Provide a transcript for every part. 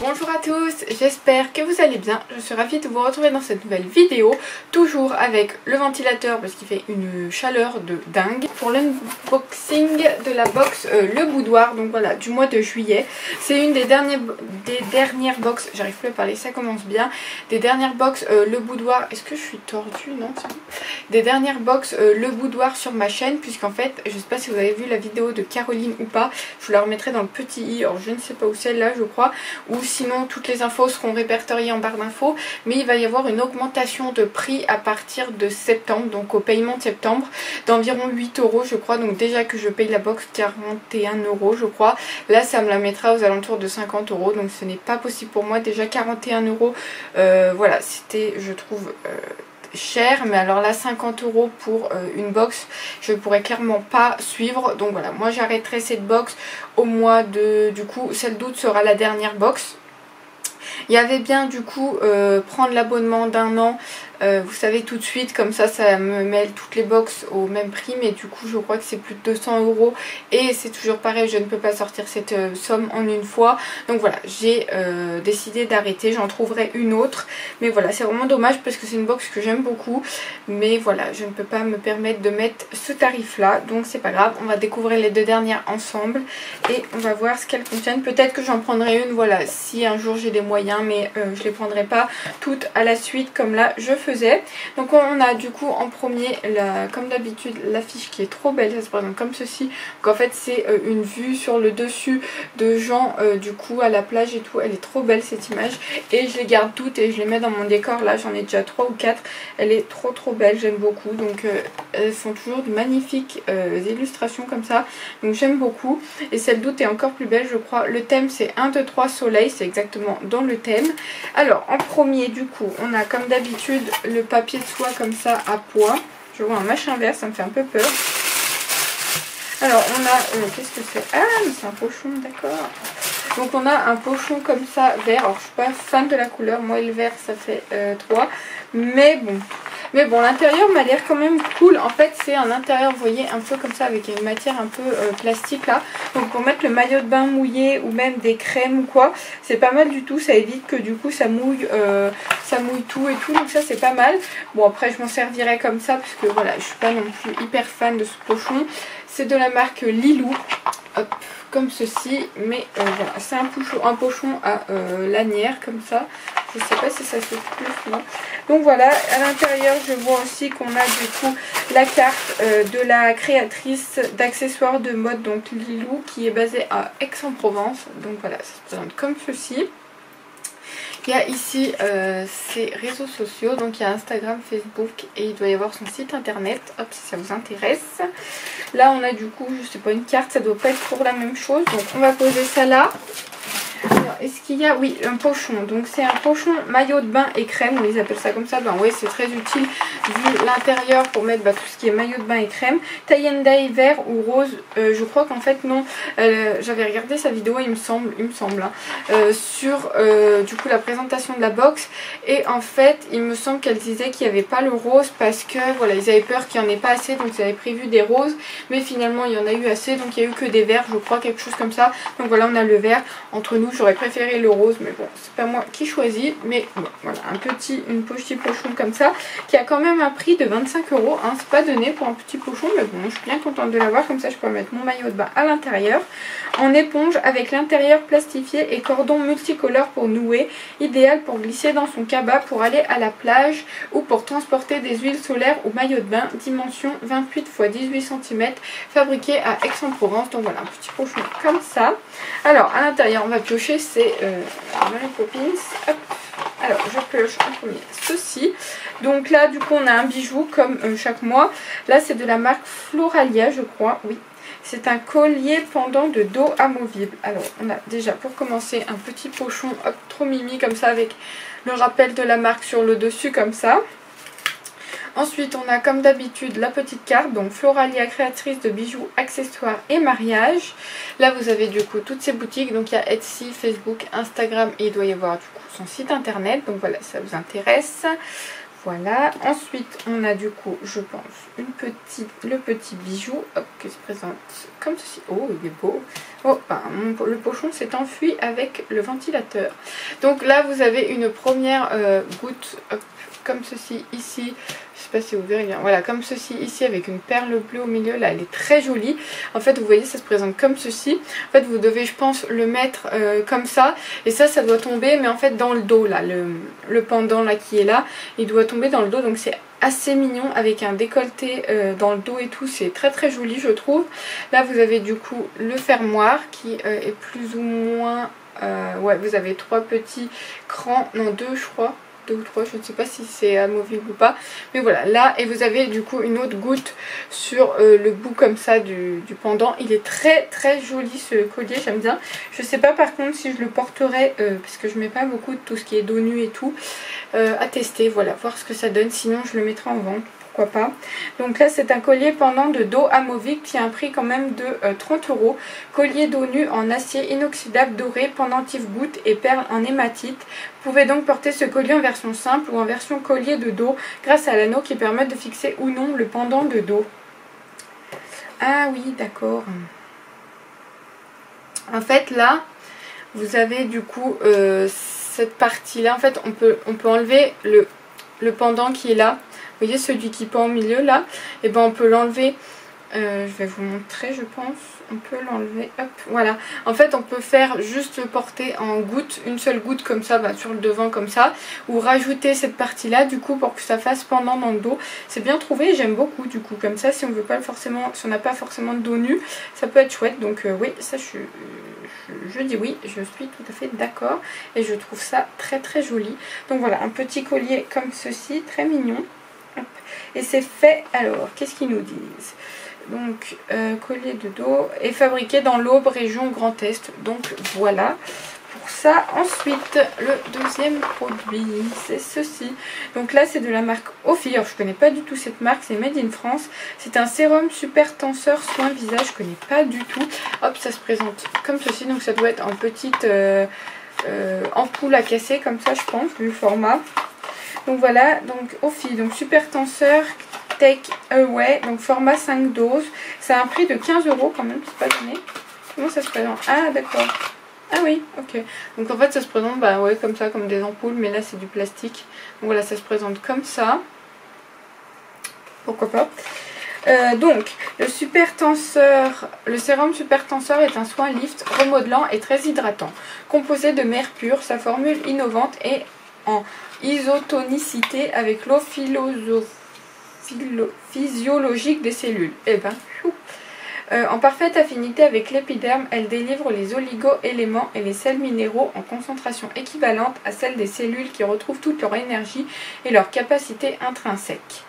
Bonjour à tous, j'espère que vous allez bien. Je suis ravie de vous retrouver dans cette nouvelle vidéo, toujours avec le ventilateur parce qu'il fait une chaleur de dingue. Pour l'unboxing de la box Le Boudoir, donc voilà, du mois de juillet. C'est une des dernières box, j'arrive plus à parler, ça commence bien. Des dernières box Le Boudoir, est-ce que je suis tordue? Non, c'est bon. Des dernières box Le Boudoir sur ma chaîne, puisqu'en fait, je sais pas si vous avez vu la vidéo de Caroline ou pas, je vous la remettrai dans le petit i, alors je ne sais pas où c'est là je crois, ou sinon toutes les infos seront répertoriées en barre d'infos, mais il va y avoir une augmentation de prix à partir de septembre, donc au paiement de septembre, d'environ 8 € je crois, donc déjà que je paye la box 41 € je crois, là ça me la mettra aux alentours de 50 €, donc ce n'est pas possible pour moi, déjà 41 €, voilà, c'était je trouve cher, mais alors là 50 € pour une box, je pourrais clairement pas suivre, donc voilà, moi j'arrêterai cette box au mois de, du coup celle d'août sera la dernière box. Il y avait bien du coup prendre l'abonnement d'1 an, vous savez tout de suite, comme ça me mêle toutes les box au même prix, mais du coup je crois que c'est plus de 200 € et c'est toujours pareil, je ne peux pas sortir cette somme en une fois, donc voilà, j'ai décidé d'arrêter, j'en trouverai une autre, mais voilà, c'est vraiment dommage parce que c'est une box que j'aime beaucoup, mais voilà, je ne peux pas me permettre de mettre ce tarif là, donc c'est pas grave, on va découvrir les deux dernières ensemble et on va voir ce qu'elles contiennent. Peut-être que j'en prendrai une, voilà, si un jour j'ai des moyens, mais je les prendrai pas toutes à la suite comme là je faisais. Donc on a du coup en premier, comme d'habitude, l'affiche qui est trop belle, ça se présente comme ceci. Donc en fait c'est une vue sur le dessus de gens du coup à la plage et tout, elle est trop belle cette image et je les garde toutes et je les mets dans mon décor. Là j'en ai déjà 3 ou 4, elle est trop belle, j'aime beaucoup, donc elles font toujours de magnifiques illustrations comme ça, donc j'aime beaucoup. Et celle d'août est encore plus belle je crois, le thème c'est 1, 2, 3 soleil, c'est exactement dans le thème. Alors en premier du coup on a comme d'habitude le papier de soie comme ça à pois. Je vois un machin vert, ça me fait un peu peur. Alors on a, qu'est-ce que c'est? Ah mais c'est un pochon, d'accord. Donc on a un pochon comme ça vert. Alors je suis pas fan de la couleur, moi le vert ça fait 3. Mais bon l'intérieur m'a l'air quand même cool. En fait c'est un intérieur, vous voyez, un peu comme ça avec une matière un peu plastique là. Donc pour mettre le maillot de bain mouillé ou même des crèmes ou quoi, c'est pas mal du tout. Ça évite que du coup ça mouille tout et tout. Donc ça c'est pas mal. Bon après je m'en servirai comme ça parce que voilà, je suis pas non plus hyper fan de ce pochon. C'est de la marque Lilou. Hop, comme ceci, mais voilà, c'est un pochon à lanière comme ça, je sais pas si ça se touche, non. Donc voilà, à l'intérieur je vois aussi qu'on a du coup la carte de la créatrice d'accessoires de mode, donc Lilou, qui est basée à Aix-en-Provence. Donc voilà, ça se présente comme ceci. Il y a ici ses réseaux sociaux, donc il y a Instagram, Facebook et il doit y avoir son site internet, hop, si ça vous intéresse. Là on a du coup, je sais pas, une carte, ça doit pas être pour la même chose, donc on va poser ça là. Alors est-ce qu'il y a, oui, un pochon, donc c'est un pochon maillot de bain et crème, ils appellent ça comme ça, ben oui c'est très utile vu l'intérieur pour mettre tout ce qui est maillot de bain et crème. Tie and dye vert ou rose, je crois qu'en fait non, j'avais regardé sa vidéo il me semble hein, sur du coup la présentation de la box, et en fait il me semble qu'elle disait qu'il n'y avait pas le rose parce que voilà, ils avaient peur qu'il n'y en ait pas assez, donc ils avaient prévu des roses, mais finalement il y en a eu assez, donc il n'y a eu que des verts je crois, quelque chose comme ça. Donc voilà, on a le vert, entre nous j'aurais préféré le rose, mais bon c'est pas moi qui choisis, mais bon, voilà, un petit pochon comme ça qui a quand même un prix de 25 €, hein, c'est pas donné pour un petit pochon, mais bon je suis bien contente de l'avoir, comme ça je peux mettre mon maillot de bain à l'intérieur, en éponge avec l'intérieur plastifié et cordon multicolore pour nouer, idéal pour glisser dans son cabas pour aller à la plage ou pour transporter des huiles solaires ou maillot de bain, dimension 28 x 18 cm, fabriqué à Aix-en-Provence. Donc voilà, un petit pochon comme ça. Alors à l'intérieur on va piocher, c'est Mary Poppins. Hop. Alors je pioche en premier ceci. Donc là du coup on a un bijou comme chaque mois. Là c'est de la marque Floralia je crois, oui. C'est un collier pendant de dos amovible. Alors on a déjà pour commencer un petit pochon, hop, trop mimi comme ça avec le rappel de la marque sur le dessus comme ça. Ensuite on a comme d'habitude la petite carte, donc Floralia, créatrice de bijoux, accessoires et mariage. Là vous avez du coup toutes ces boutiques, donc il y a Etsy, Facebook, Instagram et il doit y avoir du coup son site internet, donc voilà, ça vous intéresse. Voilà, ensuite on a du coup, je pense, le petit bijou, hop, qui se présente comme ceci. Oh, il est beau. Oh, ben, le pochon s'est enfui avec le ventilateur. Donc là, vous avez une première goutte, hop, comme ceci ici. Je sais pas si vous verrez bien. Voilà, comme ceci ici, avec une perle bleue au milieu. Là, elle est très jolie. En fait, vous voyez, ça se présente comme ceci. En fait, vous devez, je pense, le mettre comme ça. Et ça doit tomber, mais en fait, dans le dos, là, le pendant là qui est là, il doit tomber dans le dos. Donc, c'est assez mignon avec un décolleté dans le dos et tout. C'est très très joli, je trouve. Là, vous avez du coup le fermoir qui est plus ou moins... ouais, vous avez 3 petits crans, non 2 je crois. 2 ou 3, je ne sais pas si c'est amovible ou pas, mais voilà, là, et vous avez du coup une autre goutte sur le bout comme ça du pendant. Il est très très joli ce collier, j'aime bien. Je sais pas par contre si je le porterai, parce que je mets pas beaucoup de tout ce qui est dos nu et tout, à tester, voilà, voir ce que ça donne, sinon je le mettrai en vente. Pourquoi pas. Donc là c'est un collier pendant de dos amovible qui a un prix quand même de 30 €. Collier dos nu en acier inoxydable doré, pendentif goutte et perles en hématite. Vous pouvez donc porter ce collier en version simple ou en version collier de dos grâce à l'anneau qui permet de fixer ou non le pendant de dos. Ah oui, d'accord. En fait là vous avez du coup cette partie là, en fait on peut enlever le pendant qui est là. Vous voyez celui qui pend au milieu là, et ben on peut l'enlever, je vais vous montrer je pense, on peut l'enlever, hop, voilà. En fait on peut faire juste le porter en goutte, une seule goutte comme ça, bah, sur le devant comme ça, ou rajouter cette partie là du coup pour que ça fasse pendant dans le dos. C'est bien trouvé, j'aime beaucoup du coup, comme ça si on veut pas forcément, si on n'a pas forcément de dos nu, ça peut être chouette. Donc oui, ça je dis oui, je suis tout à fait d'accord et je trouve ça très très joli. Donc voilà, un petit collier comme ceci, très mignon. Et c'est fait, alors, qu'est-ce qu'ils nous disent? Donc, collier de dos est fabriqué dans l'Aube, région Grand Est. Donc, voilà pour ça. Ensuite, le deuxième produit, c'est ceci. Donc là, c'est de la marque Ophi. Alors, je ne connais pas du tout cette marque, c'est Made in France. C'est un sérum super tenseur soin visage, je ne connais pas du tout. Hop, ça se présente comme ceci. Donc, ça doit être en petite ampoule à casser, comme ça, je pense, vu le format. Donc voilà, donc Ophi, donc super tenseur take away, donc format 5 doses. C'est un prix de 15 € quand même, c'est pas donné. Comment ça se présente? Ah d'accord. Ah oui, ok. Donc en fait ça se présente bah ouais comme ça, comme des ampoules, mais là c'est du plastique. Donc voilà, ça se présente comme ça. Pourquoi pas. Donc le sérum super tenseur est un soin lift, remodelant et très hydratant. Composé de mercure, sa formule innovante est en isotonicité avec l'eau physiologique des cellules. Eh ben, en parfaite affinité avec l'épiderme, elle délivre les oligo-éléments et les sels minéraux en concentration équivalente à celle des cellules qui retrouvent toute leur énergie et leur capacité intrinsèque.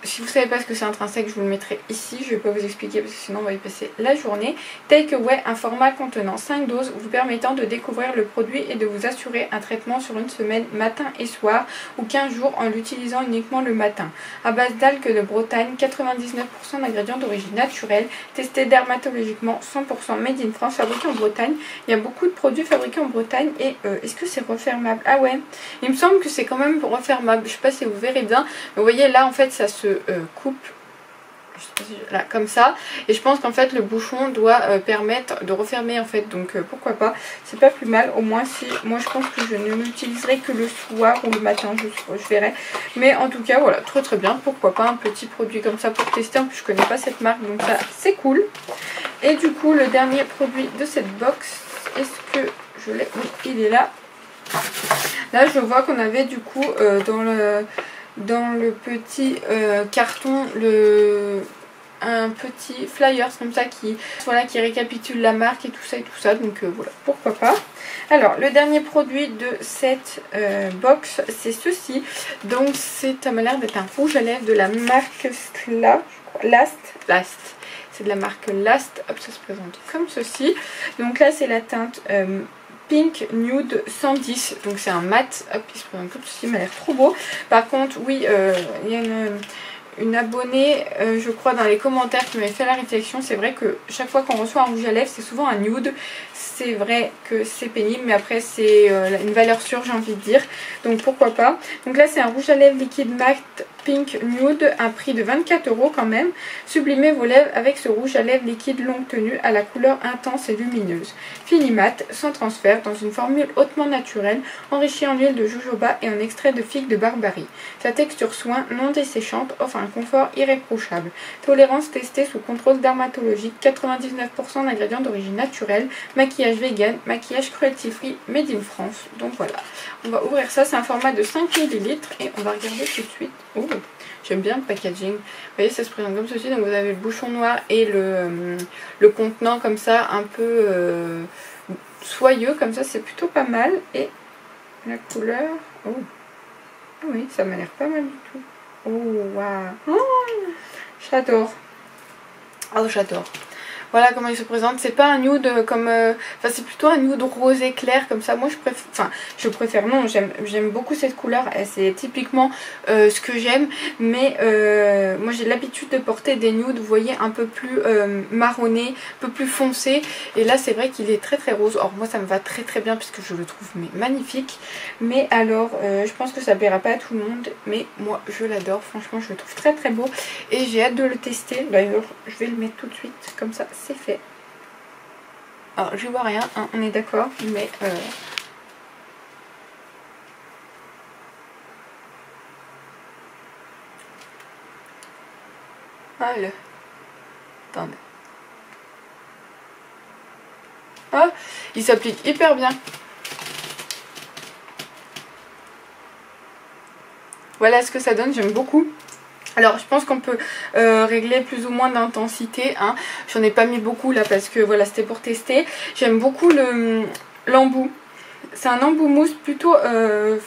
Si vous ne savez pas ce que c'est intrinsèque, je vous le mettrai ici, je ne vais pas vous expliquer parce que sinon on va y passer la journée. Take Away, un format contenant 5 doses vous permettant de découvrir le produit et de vous assurer un traitement sur une semaine, matin et soir, ou 15 jours en l'utilisant uniquement le matin. À base d'algues de Bretagne, 99% d'ingrédients d'origine naturelle, testés dermatologiquement, 100% made in France, fabriqués en Bretagne. Il y a beaucoup de produits fabriqués en Bretagne et est-ce que c'est refermable? Ah ouais, il me semble que c'est quand même refermable, je ne sais pas si vous verrez bien, mais vous voyez là en fait ça se coupe là comme ça, et je pense qu'en fait le bouchon doit permettre de refermer en fait, donc pourquoi pas, c'est pas plus mal. Au moins si moi je pense que je ne l'utiliserai que le soir ou le matin, je verrai, mais en tout cas voilà, très très bien, pourquoi pas un petit produit comme ça pour tester. En plus je connais pas cette marque, donc ça c'est cool. Et du coup le dernier produit de cette box, est-ce que je l'ai? Oui, il est là. Là je vois qu'on avait du coup dans le petit carton un petit flyer comme ça qui récapitule la marque et tout ça, donc voilà, pourquoi pas. Alors le dernier produit de cette box, c'est ceci. Donc ça m'a l'air d'être un rouge à lèvres de la marque Last. C'est de la marque Last. Hop, ça se présente comme ceci. Donc là c'est la teinte Pink Nude 110, donc c'est un mat. Hop, il se présente comme ceci, il m'a l'air trop beau. Par contre oui, il y a une abonnée, je crois dans les commentaires, qui m'avait fait la réflexion. C'est vrai que chaque fois qu'on reçoit un rouge à lèvres, c'est souvent un nude. C'est vrai que c'est pénible, mais après c'est une valeur sûre, j'ai envie de dire. Donc pourquoi pas. Donc là c'est un rouge à lèvres liquide mat pink nude, un prix de 24 € quand même. Sublimez vos lèvres avec ce rouge à lèvres liquide longue tenue à la couleur intense et lumineuse. Fini mat, sans transfert, dans une formule hautement naturelle, enrichie en huile de jojoba et en extrait de figue de Barbarie. Sa texture soin, non desséchante, offre un confort irréprochable. Tolérance testée sous contrôle dermatologique, 99% d'ingrédients d'origine naturelle, maquillage vegan, maquillage cruelty free, made in France. Donc voilà, on va ouvrir ça, c'est un format de 5 ml et on va regarder tout de suite. Oh, j'aime bien le packaging. Vous voyez, ça se présente comme ceci. Donc vous avez le bouchon noir et le contenant comme ça, un peu soyeux comme ça, c'est plutôt pas mal. Et la couleur, oh oui, ça m'a l'air pas mal du tout. Oh waouh, oh, j'adore. Oh j'adore. Voilà comment il se présente. C'est pas un nude comme... Enfin c'est plutôt un nude rosé clair comme ça. Moi je préfère... Enfin je préfère non. J'aime beaucoup cette couleur. C'est typiquement ce que j'aime. Mais moi j'ai l'habitude de porter des nudes, vous voyez, un peu plus marronné, un peu plus foncé. Et là c'est vrai qu'il est très très rose. Or moi ça me va très très bien puisque je le trouve magnifique. Mais alors je pense que ça plaira pas à tout le monde. Mais moi je l'adore. Franchement je le trouve très très beau. Et j'ai hâte de le tester. D'ailleurs je vais le mettre tout de suite comme ça. C'est fait. Alors je vois rien, hein, on est d'accord, mais voilà. Attendez. Ah, il s'applique hyper bien. Voilà ce que ça donne, j'aime beaucoup. Alors je pense qu'on peut régler plus ou moins d'intensité, hein. J'en ai pas mis beaucoup là parce que voilà, c'était pour tester. J'aime beaucoup l'embout. C'est un embout mousse plutôt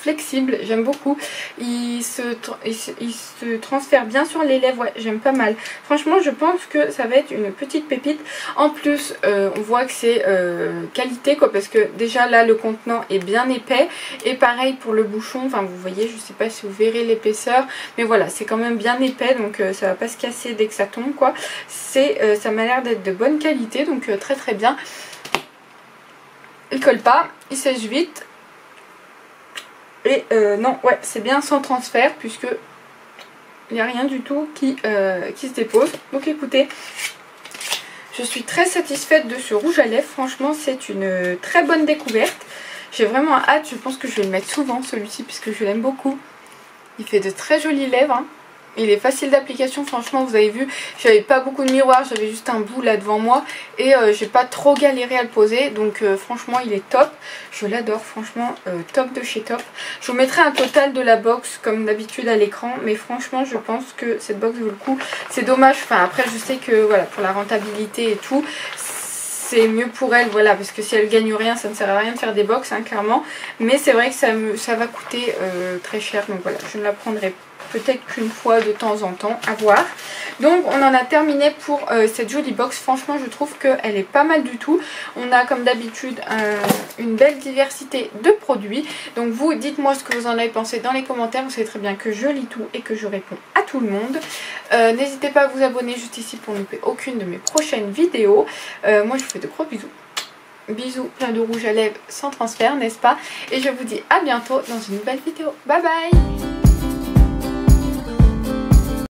flexible, j'aime beaucoup. Il se transfère bien sur les lèvres, ouais, j'aime pas mal. Franchement je pense que ça va être une petite pépite. En plus on voit que c'est qualité quoi, parce que déjà là le contenant est bien épais. Et pareil pour le bouchon, enfin vous voyez, je sais pas si vous verrez l'épaisseur, mais voilà c'est quand même bien épais, donc ça va pas se casser dès que ça tombe quoi. Ça m'a l'air d'être de bonne qualité, donc très très bien. Il colle pas, il sèche vite. Et non, ouais, c'est bien sans transfert puisque il n'y a rien du tout qui se dépose. Donc écoutez, je suis très satisfaite de ce rouge à lèvres. Franchement, c'est une très bonne découverte. J'ai vraiment hâte, je pense que je vais le mettre souvent celui-ci puisque je l'aime beaucoup. Il fait de très jolies lèvres, hein. Il est facile d'application, franchement vous avez vu, j'avais pas beaucoup de miroirs, j'avais juste un bout là devant moi et j'ai pas trop galéré à le poser, donc franchement il est top, je l'adore, franchement top de chez top. Je vous mettrai un total de la box comme d'habitude à l'écran, mais franchement je pense que cette box vaut le coup. C'est dommage, enfin après je sais que voilà, pour la rentabilité et tout, c'est mieux pour elle, voilà, parce que si elle gagne rien, ça ne sert à rien de faire des box, hein, clairement. Mais c'est vrai que ça va coûter très cher, donc voilà, je ne la prendrai peut-être qu'une fois de temps en temps, à voir. Donc on en a terminé pour cette jolie box. Franchement je trouve qu'elle est pas mal du tout. On a comme d'habitude une belle diversité de produits. Donc vous dites-moi ce que vous en avez pensé dans les commentaires. Vous savez très bien que je lis tout et que je réponds à tout le monde. N'hésitez pas à vous abonner juste ici pour ne louper aucune de mes prochaines vidéos. Moi je vous fais de gros bisous. Bisous plein de rouge à lèvres sans transfert, n'est-ce pas? Et je vous dis à bientôt dans une nouvelle vidéo. Bye bye!